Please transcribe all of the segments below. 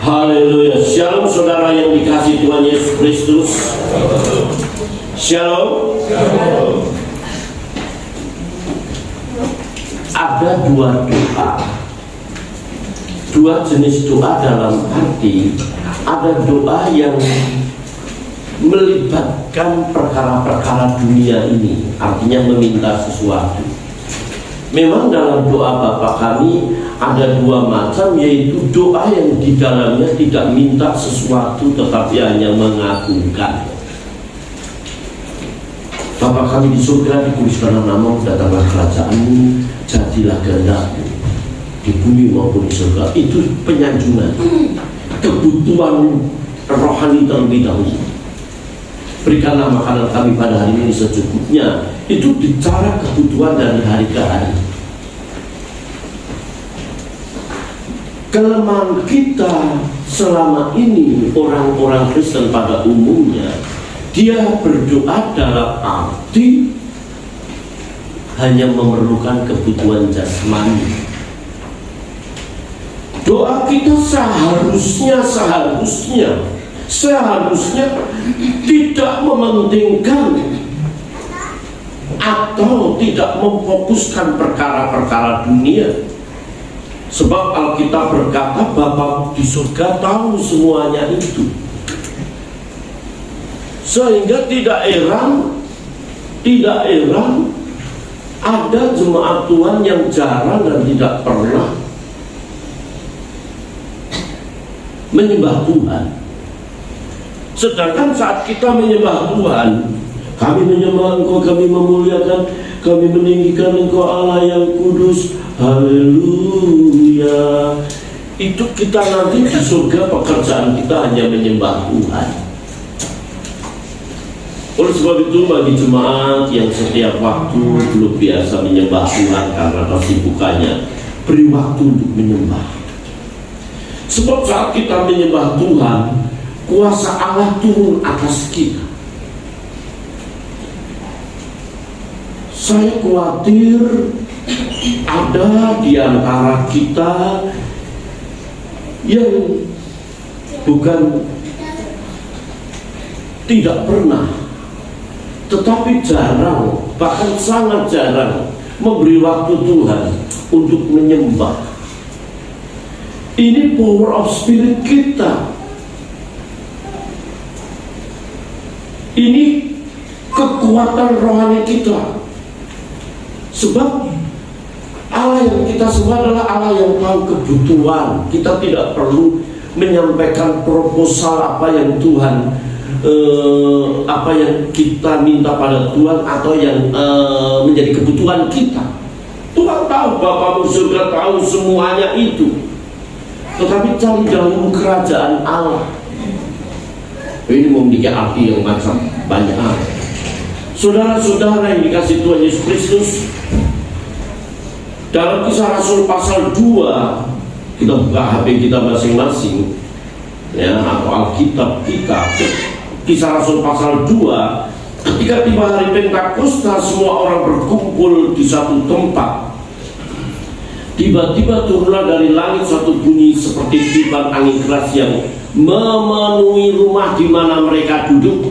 Haleluya. Shalom saudara yang dikasihi Tuhan Yesus Kristus. Shalom. Ada dua jenis doa dalam arti ada doa yang melibatkan perkara-perkara dunia ini, artinya meminta sesuatu. Memang dalam doa Bapa kami ada dua macam, yaitu doa yang di dalamnya tidak minta sesuatu tetapi hanya mengagungkan. Bapa kami di surga, dikuduskanlah namamu, datanglah kerajaanmu, jadilah kehendakmu di bumi maupun di surga. Itu penyanjungan kebutuhan rohani terlebih dahulu. Berikanlah makanan kami pada hari ini secukupnya. Itu bicara kebutuhan dari hari ke hari. Kelemahan kita selama ini, orang-orang Kristen pada umumnya, dia berdoa dalam arti hanya memerlukan kebutuhan jasmani. Doa kita seharusnya tidak mementingkan atau tidak memfokuskan perkara-perkara dunia. Sebab Alkitab berkata Bapa di surga tahu semuanya itu. Sehingga tidak heran ada jemaat Tuhan yang jarang dan tidak pernah menyembah Tuhan. Sedangkan saat kita menyembah Tuhan, kami menyembah Engkau, kami memuliakan, kami meninggikan Engkau Allah yang kudus, haleluya. Itu kita nanti di surga, pekerjaan kita hanya menyembah Tuhan. Oleh sebab itu bagi jemaat yang setiap waktu belum biasa menyembah Tuhan karena kesibukannya, beri waktu untuk menyembah. Sebab saat kita menyembah Tuhan, kuasa Allah turun atas kita. Saya khawatir ada di antara kita yang bukan tidak pernah, tetapi jarang, bahkan sangat jarang memberi waktu Tuhan untuk menyembah. Ini power of spirit kita. Ini kekuatan rohani kita. Sebab Allah yang kita sembah adalah Allah yang tahu kebutuhan. Kita tidak perlu menyampaikan proposal apa yang Tuhan apa yang kita minta pada Tuhan atau yang menjadi kebutuhan kita. Tuhan tahu, Bapa surga tahu semuanya itu. Tetapi cari dahulu kerajaan Allah. Ini memiliki arti yang macam banyak. Saudara-saudara yang dikasihi Tuhan Yesus Kristus, dalam Kisah Rasul pasal 2, kita buka HP kita masing-masing ya, atau Alkitab kita. Kisah Rasul pasal 2, ketika tiba hari Pentakosta, semua orang berkumpul di satu tempat. Tiba-tiba turunlah dari langit suatu bunyi seperti tiupan angin keras yang memenuhi rumah di mana mereka duduk,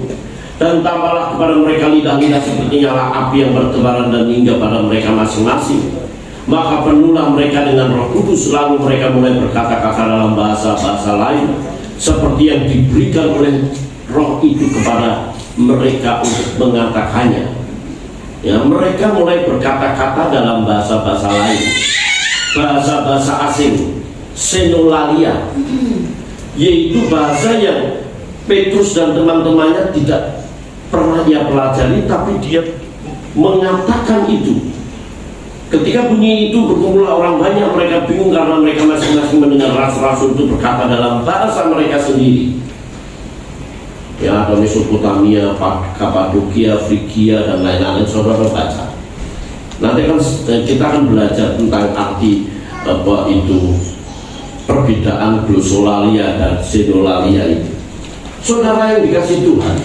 dan tambahlah kepada mereka lidah-lidah seperti nyala api yang bertebaran dan hingga pada mereka masing-masing. Maka penuhlah mereka dengan Roh Kudus, lalu mereka mulai berkata-kata dalam bahasa-bahasa lain seperti yang diberikan oleh Roh itu kepada mereka untuk mengatakannya. Ya, mereka mulai berkata-kata dalam bahasa-bahasa lain, bahasa-bahasa asing, senolalia, yaitu bahasa yang Petrus dan teman-temannya tidak pernah dia pelajari, tapi dia mengatakan itu. Ketika bunyi itu berkumpul orang banyak, mereka bingung karena mereka masing-masing mendengar rasul-rasul itu berkata dalam bahasa mereka sendiri. Ya, ada Mesopotamia, Kapadokia, Frigia dan lain-lain. Saudara baca. Nanti kan kita akan belajar tentang arti apa itu perbedaan glosolalia dan senolalia itu. Saudara yang dikasih Tuhan,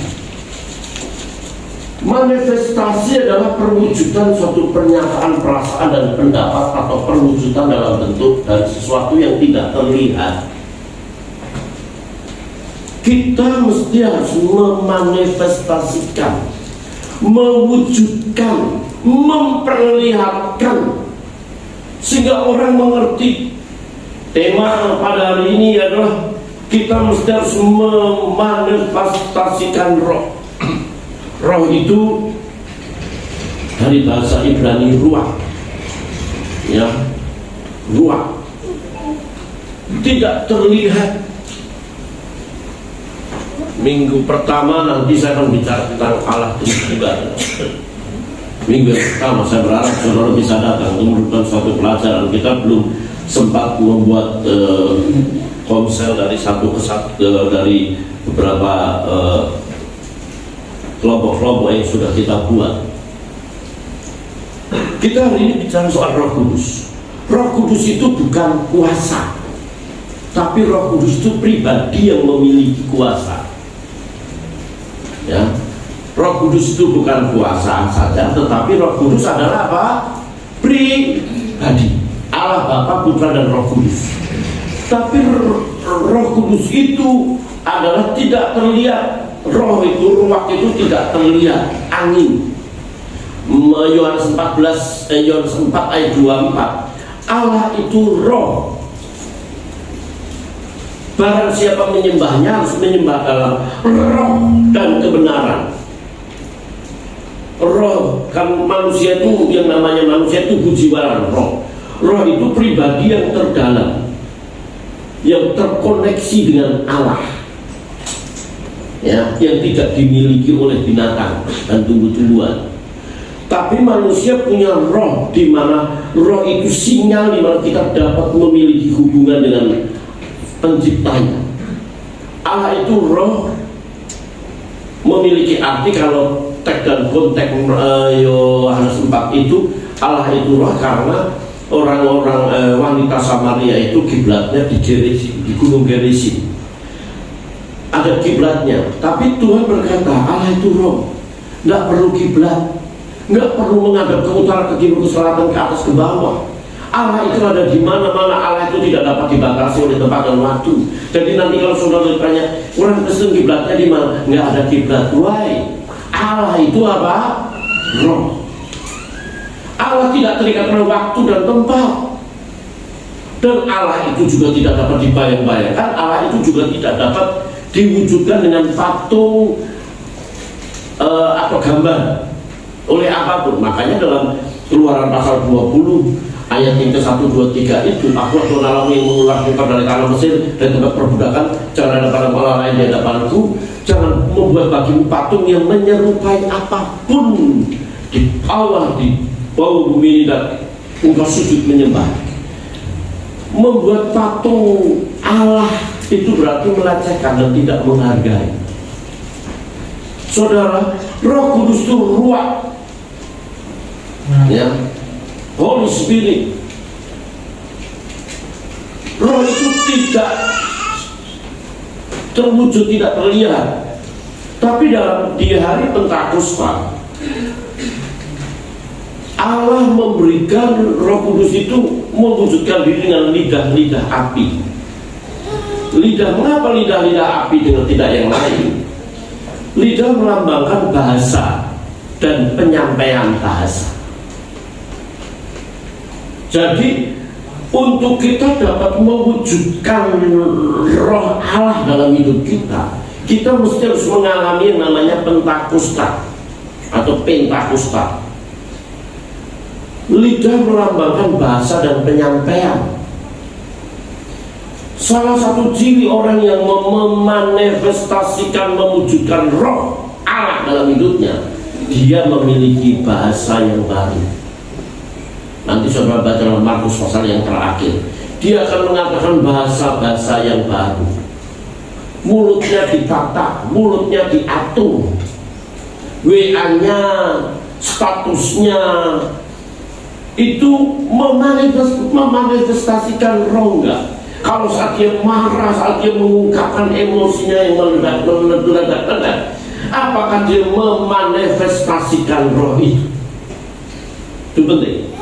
manifestasi adalah perwujudan suatu pernyataan, perasaan dan pendapat, atau perwujudan dalam bentuk dan sesuatu yang tidak terlihat. kita mesti harus memanifestasikan, mewujudkan, memperlihatkan, sehingga orang mengerti. Tema pada hari ini adalah kita mesti harus memanifestasikan roh. Roh itu dari bahasa Ibrani ruah, ya, ruah, tidak terlihat. Minggu pertama nanti saya akan bicara tentang Allah Tritunggal. Minggu pertama saya berharap saudara bisa datang. Ini merupakan suatu pelajaran. Kita belum sempat membuat konsel dari satu ke satu, dari beberapa kelompok-kelompok yang sudah kita buat. Kita hari ini bicara soal Roh Kudus. Roh Kudus itu bukan kuasa, tapi Roh Kudus itu pribadi yang memiliki kuasa. Ya, Roh Kudus itu bukan kuasa saja, tetapi Roh Kudus adalah apa? Pribadi. Allah Bapa, Putra dan Roh Kudus. Tapi Roh Kudus itu adalah tidak terlihat. Roh itu, ruach itu tidak terlihat. Angin. Yohanes 4 ayat 24. Allah itu roh. Barang siapa menyembahnya harus menyembah dalam roh dan kebenaran. Roh, kan manusia itu, yang namanya manusia itu bujiwaran roh. Roh itu pribadi yang terdalam, yang terkoneksi dengan Allah, ya, yang tidak dimiliki oleh binatang dan tumbuh-tumbuhan. Tapi manusia punya roh, di mana roh itu sinyal di mana kita dapat memiliki hubungan dengan penciptanya. Allah itu roh, memiliki arti kalau teks dan konteks Yohanes 4 itu, Allah itu roh karena orang-orang wanita Samaria itu kiblatnya di Gerizim, di Gunung Gerizim. Ada kiblatnya, tapi Tuhan berkata Allah itu roh, nggak perlu kiblat, nggak perlu menghadap ke utara, ke timur, ke selatan, ke atas, ke bawah. Allah itu ada di mana-mana. Allah itu tidak dapat dibatasi oleh tempat dan waktu. Jadi nanti kalau saudara bertanya, orang Kristen kiblatnya di mana? Nggak ada kiblat. Why? Allah itu apa? Roh. Allah tidak terikat oleh waktu dan tempat. Dan Allah itu juga tidak dapat dibayang-bayangkan. Allah itu juga tidak dapat diwujudkan dengan patung atau gambar oleh apapun. Makanya dalam Keluaran pasal 20 ayat yang ke-1, 2, 3 itu, aku Tuhan Allah yang mengeluarkan dari tanah Mesir dan tempat perbudakan, jangan ada pada Allah lain di hadapanku, jangan membuat bagimu patung yang menyerupai apapun di bawah bumi ini, dan engkau sujud menyembah. Membuat patung Allah itu berarti melecehkan dan tidak menghargai. Saudara, Roh Kudus itu ruach, ya, Holy Spirit. Roh itu tidak terwujud, tidak terlihat. Tapi di hari Pentakosta, Allah memberikan Roh Kudus itu mewujudkan diri dengan lidah-lidah api. Lidah, mengapa lidah-lidah api dengan tidak yang lain? Lidah melambangkan bahasa dan penyampaian bahasa. Jadi untuk kita dapat mewujudkan roh Allah dalam hidup kita, kita mesti harus mengalami yang namanya Pentakosta atau Pentakosta. Lidah melambangkan bahasa dan penyampaian. Salah satu ciri orang yang memanifestasikan, mewujudkan roh Allah dalam hidupnya, dia memiliki bahasa yang baru. Nanti saudara baca dalam Markus pasal yang terakhir, dia akan mengatakan bahasa-bahasa yang baru. Mulutnya ditata, mulutnya diatur, WA-nya, statusnya itu memanifestasikan roh. Enggak? Kalau saat dia marah, saat dia mengungkapkan emosinya yang meledak-ledak, apakah dia memanifestasikan roh itu? Itu penting.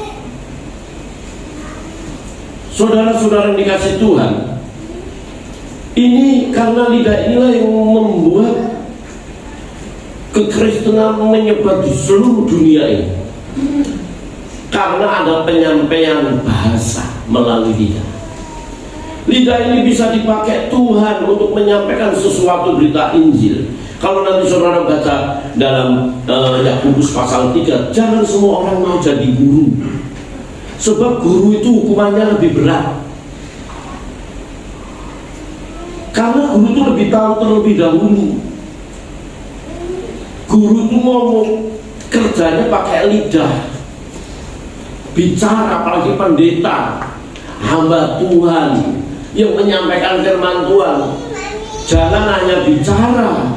Saudara-saudara yang dikasih Tuhan, Ini karena lidah inilah yang membuat kekristenan menyebar di seluruh dunia ini. Karena ada penyampaian bahasa melalui lidah. Lidah ini bisa dipakai Tuhan untuk menyampaikan sesuatu berita Injil. Kalau nanti saudara baca dalam Yakobus pasal 3, jangan semua orang mau jadi guru. Sebab guru itu hukumannya lebih berat. Karena guru itu lebih tahu terlebih dahulu. Guru itu ngomong, kerjanya pakai lidah, bicara, apalagi pendeta, hamba Tuhan yang menyampaikan firman Tuhan. Jangan hanya bicara,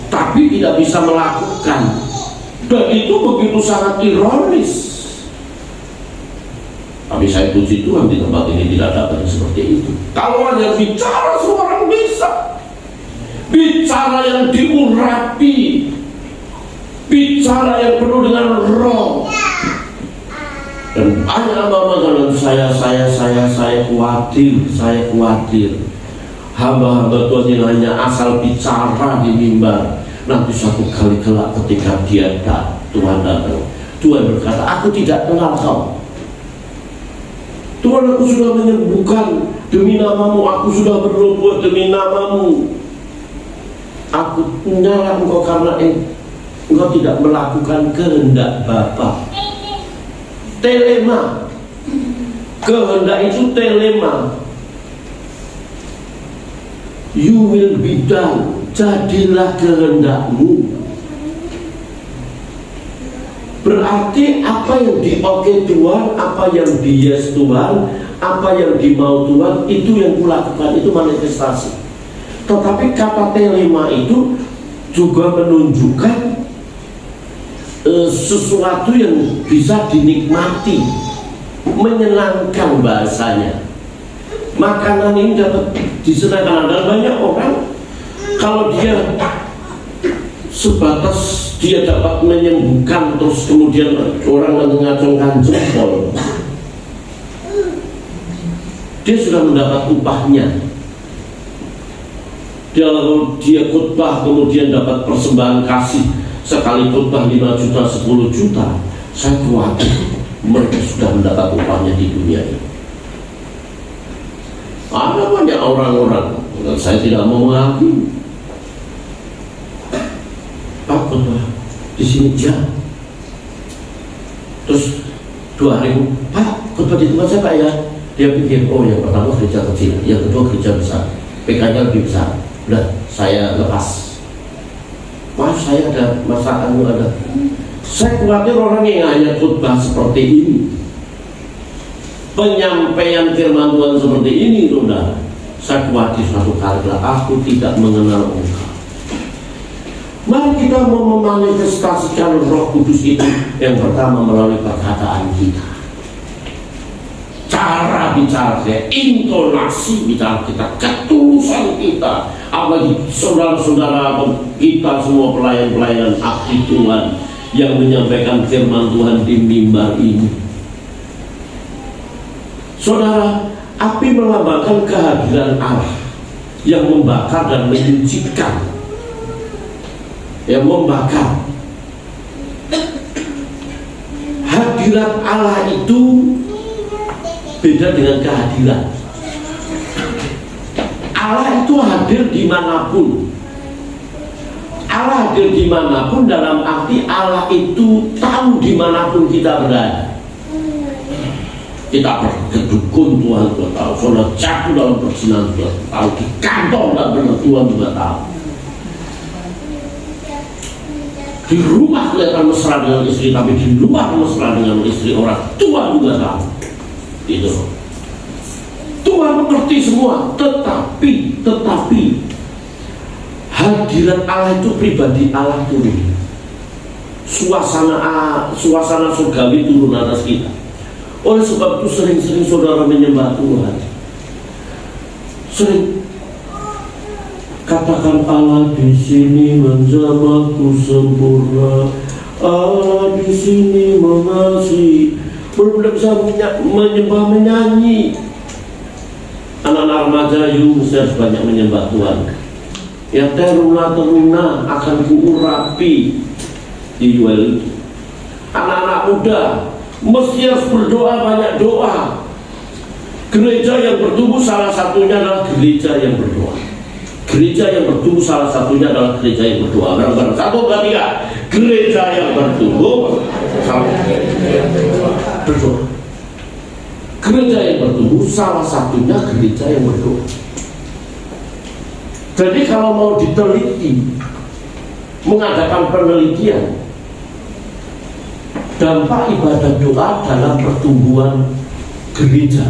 tapi tidak bisa melakukan. Dan itu begitu sangat ironis. Tapi saya puji Tuhan di tempat ini tidak ada seperti itu. Kalau hanya bicara, semua orang bisa. Bicara yang diurapi, bicara yang penuh dengan roh. Dan banyak hamba-hamba saya khawatir. Hamba-hamba Tuhan yang hanya asal bicara di mimbar, nanti suatu kali kelak ketika dia Tuhan datang, Tuhan berkata, aku tidak kenal kau. Tuhan, aku sudah menyembuhkan demi namamu, aku sudah bernubuat demi namamu. Aku menyalahkan engkau karena engkau tidak melakukan kehendak Bapa. Telema, kehendak itu telema. You will be done. Jadilah kehendakmu. Berarti apa yang di-oke Tuhan, apa yang di-yes Tuhan, apa yang dimau Tuhan, itu yang kulakukan, itu manifestasi. Tetapi kata telema itu juga menunjukkan sesuatu yang bisa dinikmati, menyenangkan bahasanya. Makanan ini dapat disenangkan. Dan banyak orang kalau dia sebatas dia dapat menyembuhkan, terus kemudian orang mengacungkan jempol, dia sudah mendapat upahnya. Dia khotbah kemudian dapat persembahan kasih, sekali khotbah 5 juta, 10 juta. Saya khawatir mereka sudah mendapat upahnya di dunia ini. Ada banyak orang-orang, saya tidak mau menghakimi, Pak khotbah di sini jam, terus 2 hari, Pak khotbah di tempat saya Pak ya. Dia pikir, oh yang pertama gereja kecil, yang kedua gereja besar, PK-nya lebih besar. Udah, saya lepas. Maaf, saya ada masakanmu ada. Saya khawatir orang yang hanya khotbah seperti ini, penyampaian firman Tuhan seperti ini, saudara. Saya khawatir suatu kali aku tidak mengenal engkau. Mari kita mau memanifestasikan Roh Kudus itu yang pertama melalui perkataan kita, cara bicara kita, intonasi bicara kita, ketulusan kita. Apalagi saudara-saudara kita semua pelayan-pelayan abdi Tuhan yang menyampaikan firman Tuhan di mimbar ini. Saudara, api melambangkan kehadiran Allah yang membakar dan menyucikan, yang membakar. Hadirat Allah itu beda dengan kehadiran. Allah itu hadir dimanapun. Allah hadir dimanapun dalam arti Allah itu tahu dimanapun kita berada. Kita berkedukun, Tuhan juga tahu. Saudara jatuh dalam persinan, Tuhan tahu. Di kantong dan benar, Tuhan juga tahu. Di rumah kelihatan mesra dengan istri, tapi di luar mesra dengan istri orang, Tuhan juga tahu. Itu Tuhan mengerti semua, tetapi hadirat Allah itu pribadi Allah turun, suasana surgawi turun atas kita. Oleh sebab itu sering-sering saudara menyembah Tuhan, sering katakan Allah di sini menjamahku sempurna, Allah di sini mengasihi. Belum bisa menyembah, menyanyi. Anak-anak remaja, yuk mesti harus banyak menyembah Tuhan. Ya teruna-teruna akan kuurapi di UL. Anak-anak muda mesti harus berdoa, banyak doa. Gereja yang bertumbuh salah satunya adalah gereja yang berdoa. Gereja yang bertumbuh salah satunya adalah gereja yang berdoa. Barang-barang 1, 2, 3. Gereja yang bertumbuh salah berdoa. Gereja yang bertumbuh salah satunya gereja yang berdoa. Jadi kalau mau diteliti, mengadakan penelitian dampak ibadah doa dalam pertumbuhan gereja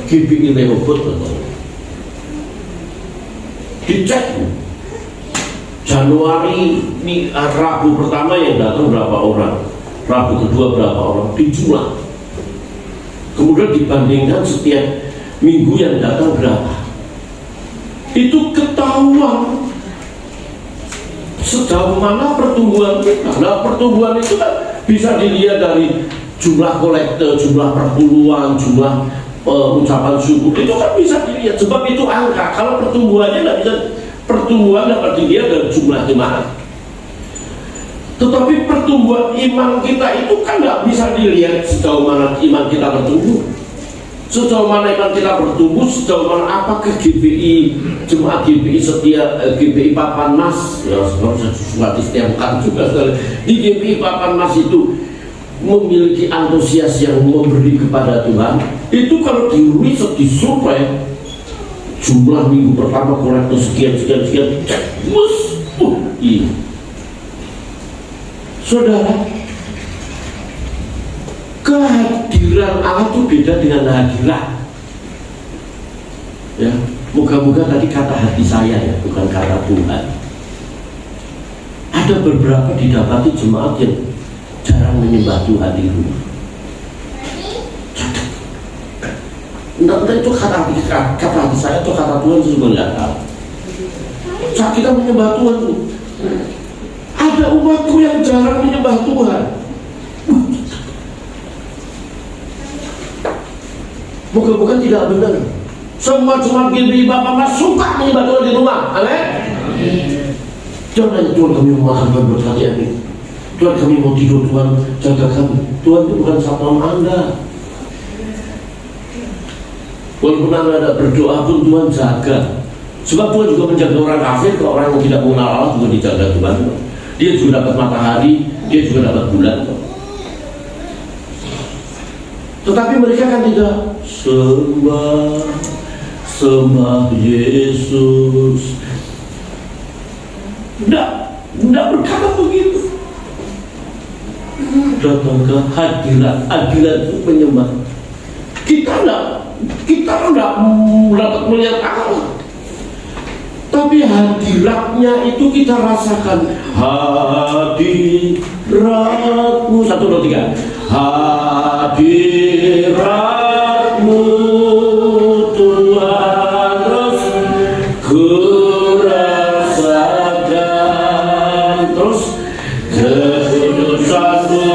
GBI Rehoboth, dicek Januari ini, Rabu pertama yang datang berapa orang, Rabu kedua berapa orang, dijumlah. Kemudian dibandingkan setiap minggu yang datang berapa, itu ketahuan sejauh mana pertumbuhan kita. Nah, pertumbuhan itu kan bisa dilihat dari jumlah kolektor, jumlah perpuluhan, jumlah ucapan syukur, itu kan bisa dilihat. Sebab itu angka. Kalau pertumbuhannya tidak bisa, pertumbuhan dapat dilihat dari jumlah jemaat. Tetapi pertumbuhan iman kita itu kan nggak bisa dilihat sejauh mana iman kita bertumbuh. Sejauh mana iman kita bertumbuh, sejauh mana apakah GBI, jemaat GBI setia, GBI Papan Mas, ya suka di setiap kan juga di GBI Papan Mas itu memiliki antusias yang memberi kepada Tuhan. Itu kalau di riset, di survei, jumlah minggu pertama kolektor sekian, cek, iya. Saudara, kehadiran Allah itu beda dengan hadirat. Ya, moga-moga tadi kata hati saya ya, bukan kata Tuhan. Ada beberapa didapati jemaat yang jarang menyembah Tuhan di rumah. Entah itu kata hati saya atau kata Tuhan, saya juga nggak tahu. Saat kita menyembah Tuhan tuh, ada umatku yang jarang menyembah Tuhan. Moga-moga tidak benar. Semua jemaat GBI Bapak Mas suka menyembah Tuhan di rumah. Amin. Jangan hanya Tuhan kami mau makan dan berkati amin. Tuhan kami mau tidur, Tuhan jaga kami. Tuhan itu bukan satpam Anda. Walaupun Anda tidak berdoa pun Tuhan jaga. Sebab Tuhan juga menjaga orang kafir. Kalau orang yang tidak mengenal Allah juga dijaga Tuhan. Dia juga dapat matahari, dia juga dapat bulan. Tetapi mereka kan tidak sembah Yesus. Tidak berkata begitu. Datang ke hadirat itu menyembah. Kita tidak dapat melihat Allah, tapi hadiratnya itu kita rasakan. Hadiratmu, 1, 2, 3. Hadiratmu Tuhan terus kurasakan, terus kekudusan-Mu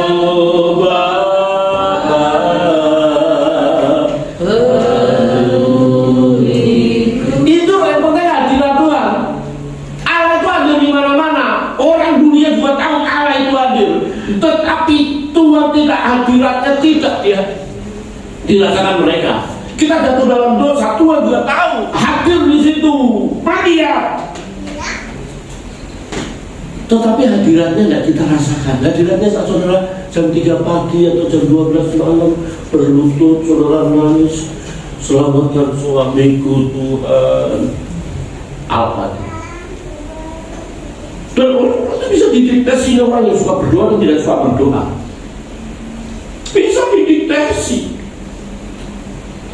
Bapa. Itu yang penting hadirat Tuhan. Allah itu ada di mana-mana. Orang dunia juga tahu Allah itu hadir. Tetapi Tuhan tidak, hadiratnya tidak dia dirasakan mereka. Kita jatuh dalam dosa, Tuhan juga tahu, hadir di situ, melihat. Tetapi hadiratnya tidak kita rasakan. Hadiratnya saat saudara jam 3 pagi atau jam 12 malam berlutut, saudara nangis, selamatkan suamiku Tuhan. Al-Fatihah. Dan orang itu bisa dideteksi orang yang suka berdoa dan tidak suka berdoa. Bisa dideteksi.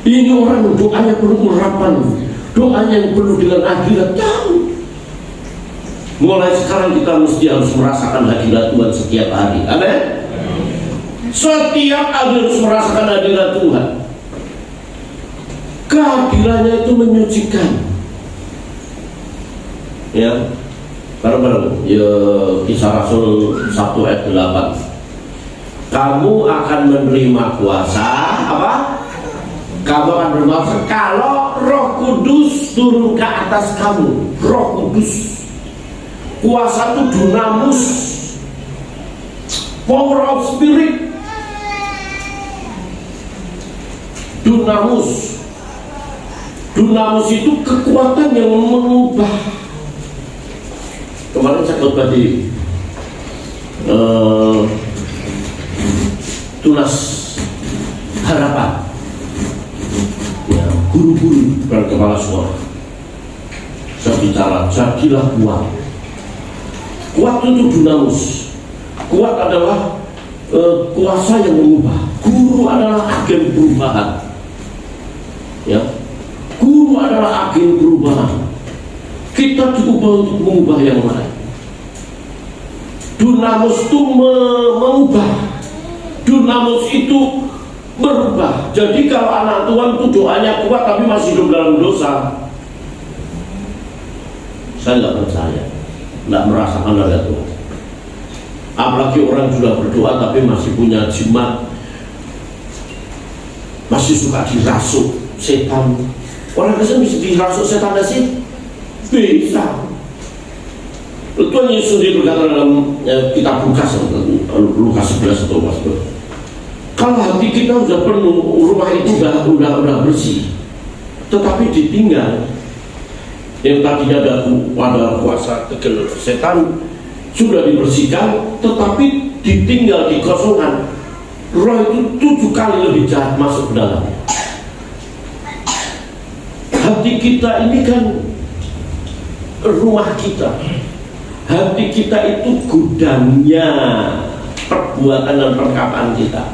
Ini orang doanya penuh urapan, doanya yang penuh dengan hadirat. Tahu. Mulai sekarang kita mesti harus merasakan hadirat Tuhan setiap hari. Amin. Setiap hari harus merasakan hadirat Tuhan. Kehadirannya itu menyucikan. Ya. Bareng-bareng. Ya, Kisah Rasul 1 ayat 8. Kamu akan menerima kuasa apa? kamu akan bermaksud kalau Roh Kudus turun ke atas kamu. Roh Kudus, kuasa itu dunamus, power of spirit. Dunamus itu kekuatan yang mengubah. Kemarin saya khotbah di Tunas Harapan, ya, guru-guru dan kepala sekolah. Saya bicara, jadilah kuat. Kuat itu dunamus. Kuat adalah kuasa yang mengubah. Guru adalah agen perubahan. Ya, guru adalah agen perubahan. Kita diubah untuk mengubah yang lain. Dunamus itu mengubah. Dunamus itu berubah. Jadi kalau anak Tuhan itu doanya kuat tapi masih hidup dalam dosa, saya nggak percaya, nggak merasakan ada Tuhan. Apalagi orang sudah berdoa tapi masih punya jimat, masih suka dirasuk setan. Orang Kristen bisa dirasuk setan gak sih? Bisa. Tuhan Yesus sendiri berkata dalam kitab Lukas 11 atau 12, kalau hati kita sudah penuh, rumah itu udah bersih, tetapi ditinggal, yang tadinya ada kuasa tegel setan sudah dibersihkan, tetapi ditinggal dikosongkan, roh itu 7 kali lebih jahat masuk ke dalam. Hati kita ini kan rumah kita. Hati kita itu gudangnya perbuatan dan perkataan kita.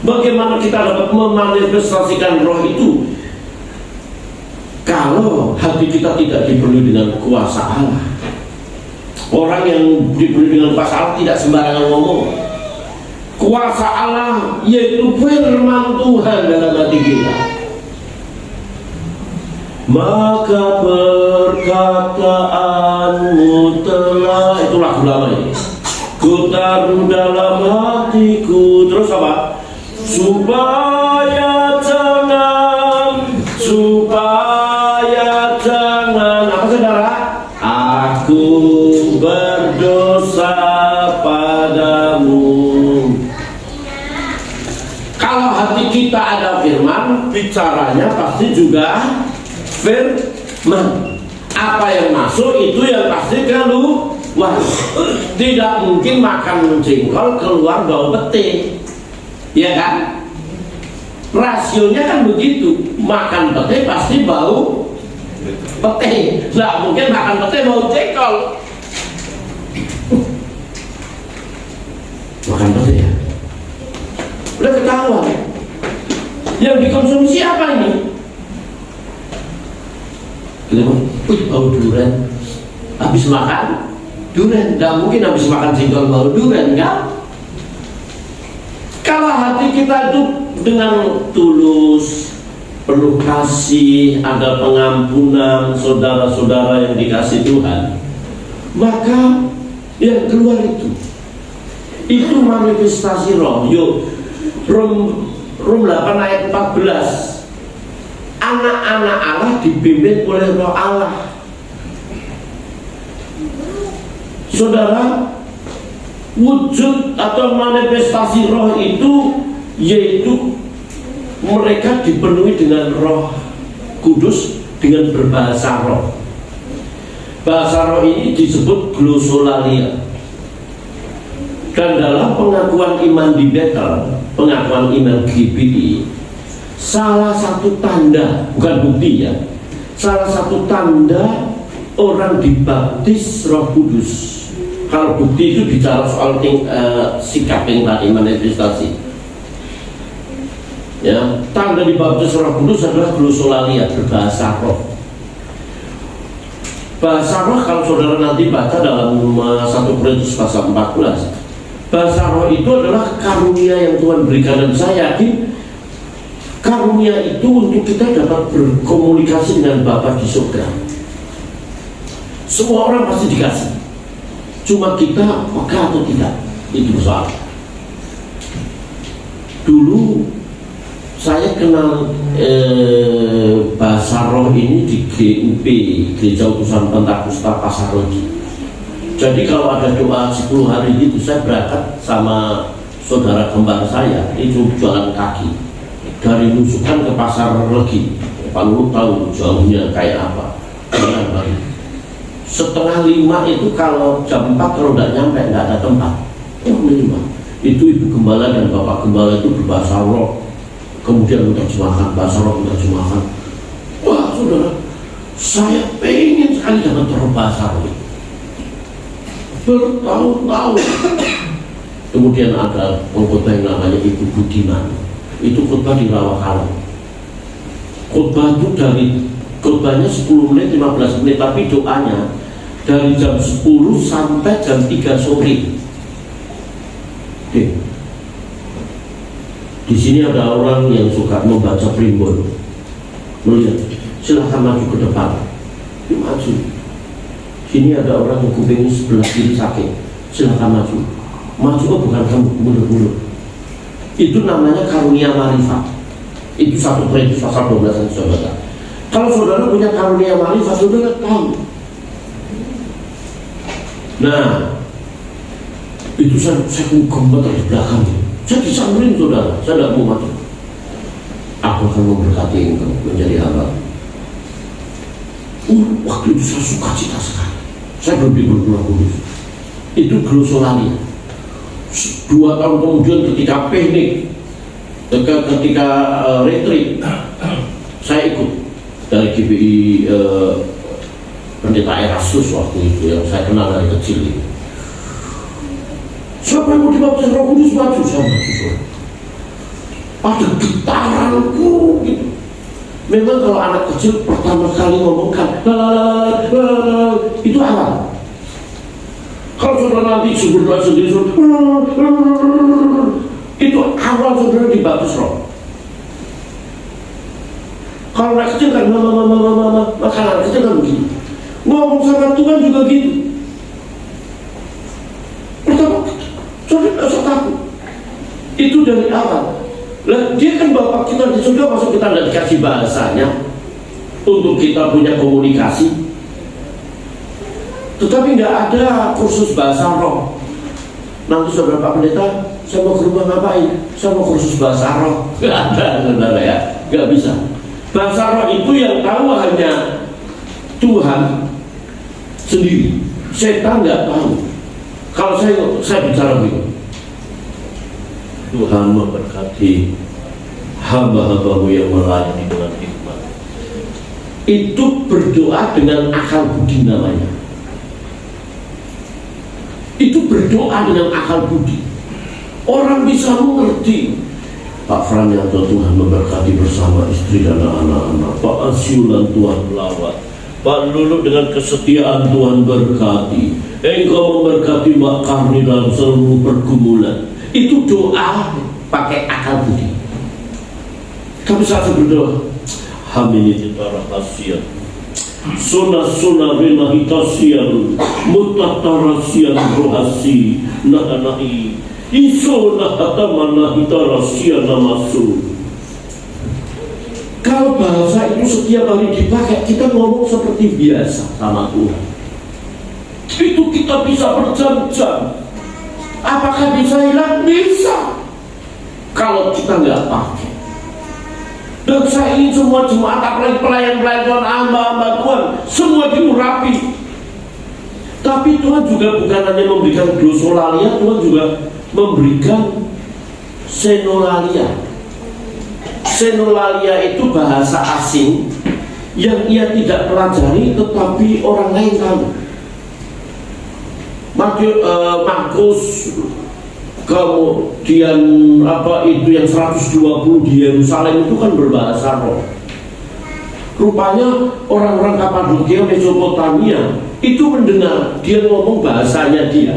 Bagaimana kita dapat memanifestasikan roh itu kalau hati kita tidak dipenuhi dengan kuasa Allah? Orang yang dipenuhi dengan kuasa Allah tidak sembarangan ngomong. Kuasa Allah yaitu firman Tuhan dalam hati kita. Maka perkataanmu telah, itu lagu lama ini, ku taruh dalam hatiku. Terus apa? Supaya jangan apa saudara? Aku berdosa padamu. Kalau hati kita ada firman, bicaranya pasti juga firman. Apa yang masuk itu yang pasti keluar. Tidak mungkin makan jengkol keluar bau pete, ya kan? Rasionya kan begitu. Makan pete pasti bau pete. Tidak mungkin makan pete bau jengkol. Makan pete ya, udah ketahuan. Yang dikonsumsi apa ini? Bau durian. Habis makan durian, tidak mungkin habis makan jengkol bau durian, kan? Kalau hati kita itu dengan tulus, penuh kasih, ada pengampunan, saudara-saudara yang dikasih Tuhan, maka yang keluar itu manifestasi roh. Yuk, Rom 8 ayat 14. Anak-anak Allah dipimpin oleh roh Allah. Saudara, wujud atau manifestasi roh itu yaitu mereka dipenuhi dengan Roh Kudus dengan berbahasa roh. Bahasa roh ini disebut glosolalia. Dan dalam pengakuan iman di Betel, pengakuan iman GBI, salah satu tanda, bukan bukti ya, salah satu tanda orang dibaptis Roh Kudus. Kalau bukti itu bicara soal sikap yang tadi, manifestasi. Ya, tanda dibaptis Roh Kudus adalah glosolalia, berbahasa roh. Bahasa roh kalau saudara nanti baca dalam 1 Korintus pasal 14, bahasa roh itu adalah karunia yang Tuhan berikan, dan saya yakin karunia itu untuk kita dapat berkomunikasi dengan Bapa di surga. Semua orang pasti dikasih, cuma kita peka atau tidak, itu soal. Dulu saya kenal bahasa roh ini di GUP, Gereja Utusan Pentakosta Pasar Legi. Jadi kalau ada doa 10 hari itu, saya berangkat sama saudara kembar saya, itu jualan kaki dari Nusukan ke Pasar Legi. Pak Lulu tahu jauhnya kayak apa. Setengah 5 itu kalau jam 4 kalau tidak nyampe tidak ada tempat. Itu ibu gembala dan bapak gembala itu berbahasa roh, kemudian menerjemahkan bahasa roh, menerjemahkan. Wah saudara, saya pengen sekali dapat bahasa roh bertahun-tahun. Kemudian ada pengkhotbah yang namanya Ibu Budiman, itu khotbah di Rawakalong. Khotbah itu khotbahnya 10 menit, 15 menit, tapi doanya dari jam 10 sampai jam 3 sore. Oke. Di sini ada orang yang suka membaca primbon. Melihat, silahkan maju ke depan. Maju. Sini ada orang yang kupingnya sebelah kiri sakit, silahkan maju. Maju kok bukan kamu mundur-mundur. Itu namanya karunia marifat. Itu 1 Korintus pasal 12 saudara. Kalau saudara punya karunia marifat, saudara tahu. Nah, itu saya gemeter di belakang. Saya disamperin saudara, saya tidak mau mati. Aku akan memberkati engkau menjadi hamba. Waktu itu saya suka cita sekali. Saya berpikir Roh Kudus. Itu glosolalia. 2 tahun kemudian ketika piknik, ketika retreat, saya ikut dari GBI Pendeta Erastus waktu itu yang saya kenal dari kecil ini. Siapa yang mau dibaptis Roh Kudus maju, saya maju. Ada getaranku gitu. Memang kalau anak kecil pertama kali ngomongkan itu awal. Kalau saudara nanti berdoa sendiri itu awal saudara dibaptis roh. Kalau anak kecil kan maka anak kecil kan begitu. Ngomong sama Tuhan juga gitu. Pertama saudara tidak usah takut. Itu dari awal. Lah dia kan Bapak kita di surga, masuk kita tidak dikasih bahasanya untuk kita punya komunikasi. Tetapi nggak ada kursus bahasa roh. Nanti saudara Pak Pendeta, saya mau ke rumah ngapain? Saya mau kursus bahasa roh. Nggak ada saudara ya, nggak bisa. Bahasa roh itu yang tahu hanya Tuhan sendiri. Setan nggak tahu. Kalau saya bicara begini, Tuhan memberkati hamba-hambamu yang melayani dengan hikmat. Itu berdoa dengan akal budi namanya. Itu berdoa dengan akal budi. Orang bisa mengerti. Pak Franyanto, Tuhan memberkati bersama istri dan anak-anak. Pak Asyulan, Tuhan melawat. Pak Lulu, dengan kesetiaan Tuhan berkati. Engkau memberkati Mbak Karni dalam seluruh pergumulan. Itu doa pakai akal budi. Tapi saat berdoa, hamini titara kasihan, suna rena hitasian, mutatarasian rohasi, nahanai, isona hatamana hitarasian namasu. Kalau bahasa itu setiap hari dipakai, kita ngomong seperti biasa sama Tuhan. Itu kita bisa berjam-jam. Apakah bisa hilang? Bisa, kalau kita nggak pakai. Dan saya ingin semua jemaat, apalagi pelayan-pelayan Tuhan, hamba-hamba Tuhan, semua diurapi. Tapi Tuhan juga bukan hanya memberikan glosolalia, Tuhan juga memberikan senolalia. Senolalia itu bahasa asing yang ia tidak pelajari, tetapi orang lain tahu. Markus, kemudian apa itu yang 120 di Yerusalem itu kan berbahasa roh. Rupanya orang-orang Kapadokia, Mesopotamia itu mendengar dia ngomong bahasanya dia.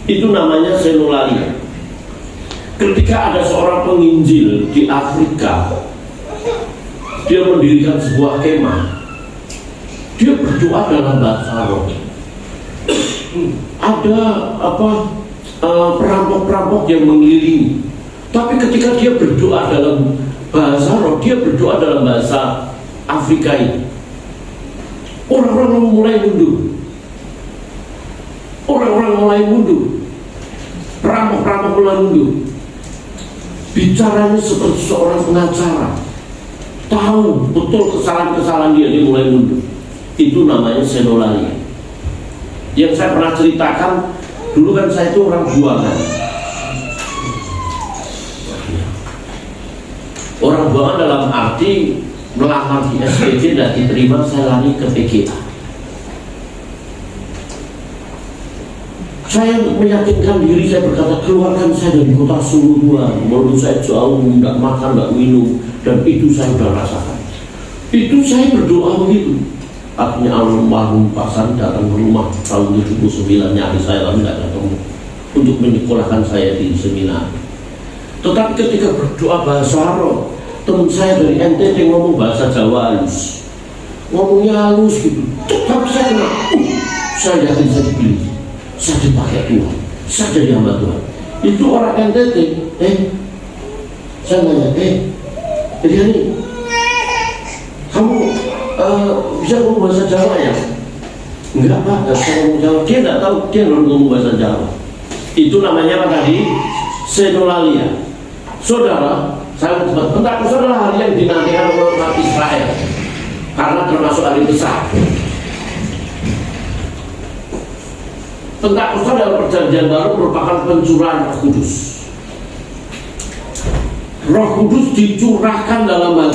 Itu namanya senolalia. Ketika ada seorang penginjil di Afrika, dia mendirikan sebuah kemah. Dia berdoa dalam bahasa roh. Ada perampok-perampok yang mengelilingi. Tapi ketika dia berdoa dalam bahasa roh, dia berdoa dalam bahasa Afrika ini. Orang-orang mulai mundur. Orang-orang mulai mundur. Perampok-perampok mulai mundur. Bicaranya seperti seorang pengacara. Tahu betul kesalahan-kesalahan dia mulai mundur. Itu namanya senolalia. Yang saya pernah ceritakan, dulu kan saya itu orang buangan. Orang buangan dalam arti melamar di SPJ dan diterima, saya lari ke PGA. Saya untuk meyakinkan diri, saya berkata, keluarkan saya dari kota Suluan. Menurut saya jauh, tidak makan, tidak minum, dan itu saya sudah rasakan. Itu saya berdoa begitu. Akhirnya almarhum Pak Sari datang ke rumah tahun 79, nyari saya, tapi tidak ketemu, untuk menyekolahkan saya di seminar. Tetapi ketika berdoa bahasa roh, teman saya dari NTT ngomong bahasa Jawa halus, ngomongnya halus gitu. Tapi saya kena, saya yakin saya dipilih, saya dipakai Tuhan, saya jadi hamba Tuhan. Itu orang NTT. Saya nanya, jadi ini kamu bisa ngomong bahasa Jawa ya? Enggak Pak, enggak bisa ngomong Jawa. Dia enggak tahu, dia ngomong bahasa Jawa. Itu namanya apa tadi? Senolalia. Saudara, saya Pentakosta adalah hari yang dinantikan oleh umat Israel, karena termasuk hari besar. Pentakosta dalam perjanjian baru merupakan pencurahan Roh Kudus. Roh Kudus dicurahkan dalam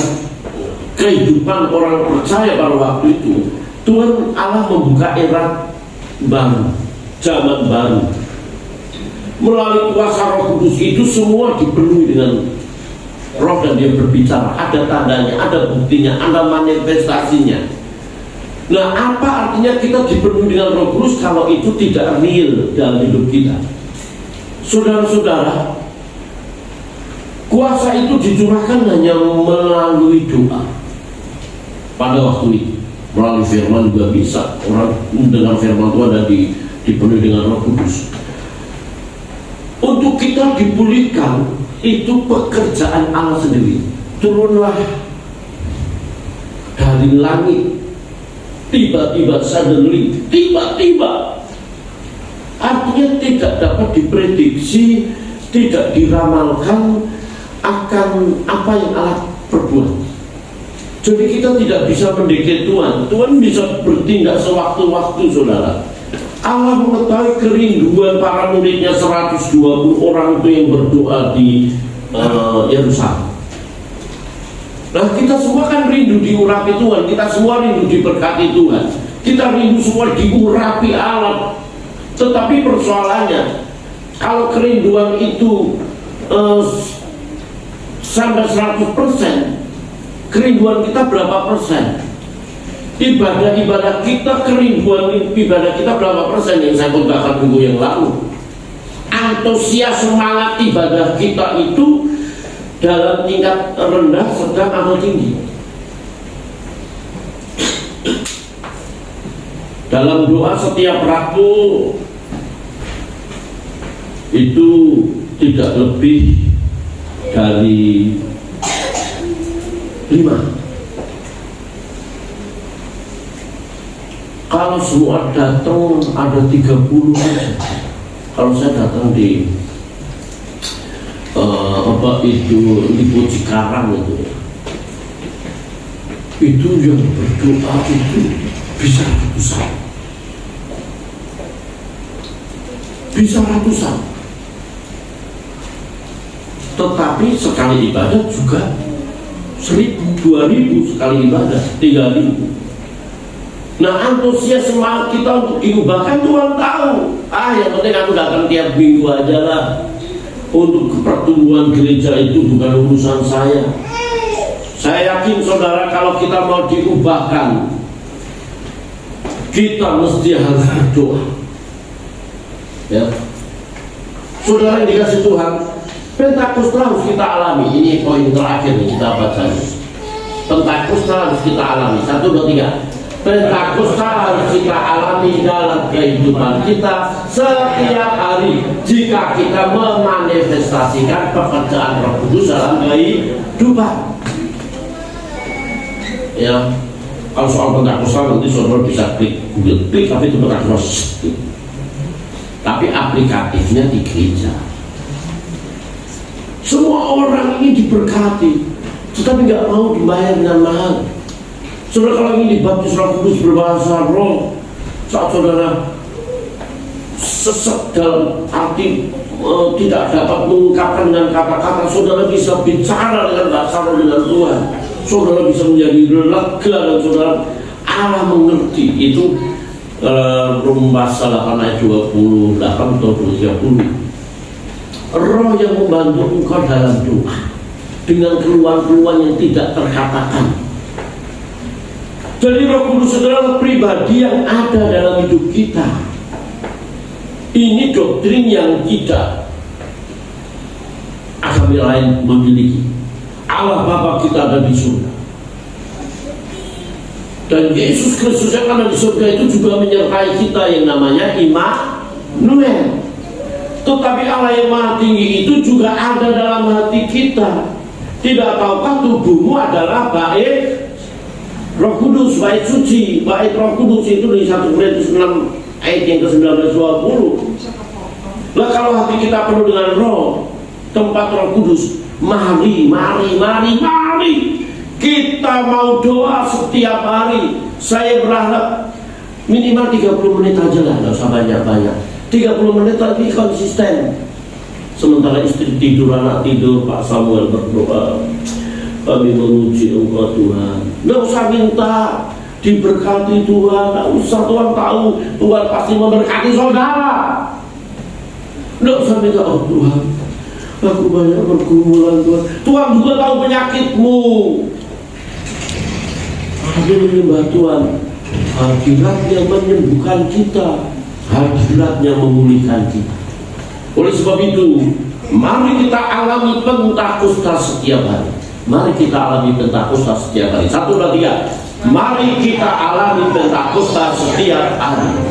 kehidupan orang percaya pada waktu itu. Tuhan Allah membuka era baru, zaman baru. Melalui kuasa Roh Kudus itu semua dipenuhi dengan Roh dan dia berbicara. Ada tandanya, ada buktinya, ada manifestasinya. Nah, apa artinya kita dipenuhi dengan Roh Kudus kalau itu tidak real dalam hidup kita? Saudara-saudara, kuasa itu dicurahkan hanya melalui doa. Pada waktu itu melalui firman juga bisa. Orang dengan firman Tuhan dan dipenuhi dengan Roh Kudus. Untuk kita dipulihkan, itu pekerjaan Allah sendiri. Turunlah dari langit, tiba-tiba suddenly, tiba-tiba. Artinya tidak dapat diprediksi, tidak diramalkan akan apa yang Allah perbuat. Jadi kita tidak bisa mendekati Tuhan. Tuhan bisa bertindak sewaktu-waktu, saudara. Allah mengetahui kerinduan para muridnya 120 orang itu yang berdoa di Yerusalem. Nah, kita semua kan rindu diurapi Tuhan, kita semua rindu diberkati Tuhan, kita rindu semua diurapi Allah. Tetapi persoalannya, kalau kerinduan itu sampai 100%, kerinduan kita berapa persen? Ibadah kita, kerinduan ibadah kita berapa persen? Yang saya katakan minggu yang lalu, antusias semangat ibadah kita itu dalam tingkat rendah, sedang, atau tinggi. Dalam doa setiap waktu itu tidak lebih dari 5. Kalau semua datang ada 30 saja. Kalau saya datang di Lipo Cikarang itu yang berdoa itu bisa ratusan. Bisa ratusan. Tetapi sekali ibadah juga 1.000, 2.000 sekali ibadah, 3.000. Nah, antusias semangat kita untuk diubahkan Tuhan tahu. Yang penting aku datang tiap minggu aja lah. Untuk pertumbuhan gereja itu bukan urusan saya. Saya yakin saudara, kalau kita mau diubahkan, kita mesti harus berdoa. Ya, saudara yang dikasih Tuhan, Pentakosta harus kita alami. Ini poin terakhir nih kita baca. Pentakosta harus kita alami. 1, 2, 3. Pentakosta harus kita alami dalam kehidupan kita setiap hari jika kita memanifestasikan pekerjaan Roh Kudus dalam kehidupan. Ya, kalau soal Pentakosta nanti saudara bisa klik tapi itu Pentakosta. Tapi aplikatifnya di gereja. Semua orang ini diberkati, tetapi nggak mau dibayar dengan mahal. Saudara kalau ingin dibaptis Roh Kudus berbahasa roh, saat saudara sesat dalam arti tidak dapat mengungkapkan dengan kata-kata, saudara bisa bicara dengan bahasa roh dengan Tuhan. Saudara bisa menjadi lega dan saudara Allah mengerti. Itu Rum pasal 8 ayat 28 atau 30. Roh yang membantu engkau dalam doa dengan keluhan-keluhan yang tidak terkatakan. Jadi Roh Kudus adalah pribadi yang ada dalam hidup kita. Ini doktrin yang tidak agama lain memiliki. Allah Bapa kita ada di surga, dan Yesus Kristus yang ada di surga itu juga menyertai kita yang namanya Immanuel. Tetapi Allah yang Maha Tinggi itu juga ada dalam hati kita. Tidak tahukah tubuhmu adalah bait Roh Kudus, bait suci. Bait Roh Kudus itu di 1 Korintus 6 ayat yang ke-19-20. Lah kalau hati kita penuh dengan roh, tempat Roh Kudus, mari kita mau doa setiap hari. Saya berharap minimal 30 menit aja lah, nggak usah banyak-banyak. 30 menit tapi konsisten. Sementara istri tidur, anak tidur, Pak Samuel berdoa, kami memuji Engkau Tuhan. Nggak usah minta diberkati Tuhan, nggak usah. Tuhan tahu, Tuhan pasti memberkati saudara. Nggak usah minta, oh Tuhan, aku banyak pergumulan Tuhan. Tuhan juga tahu penyakitmu. Aku menyembah Tuhan. Hadirat yang menyembuhkan kita, hadirat yang memulihkan kita. Oleh sebab itu, mari kita alami Pentakosta setiap hari. Mari kita alami Pentakosta setiap hari. 1, 2, 3. Mari kita alami Pentakosta setiap hari.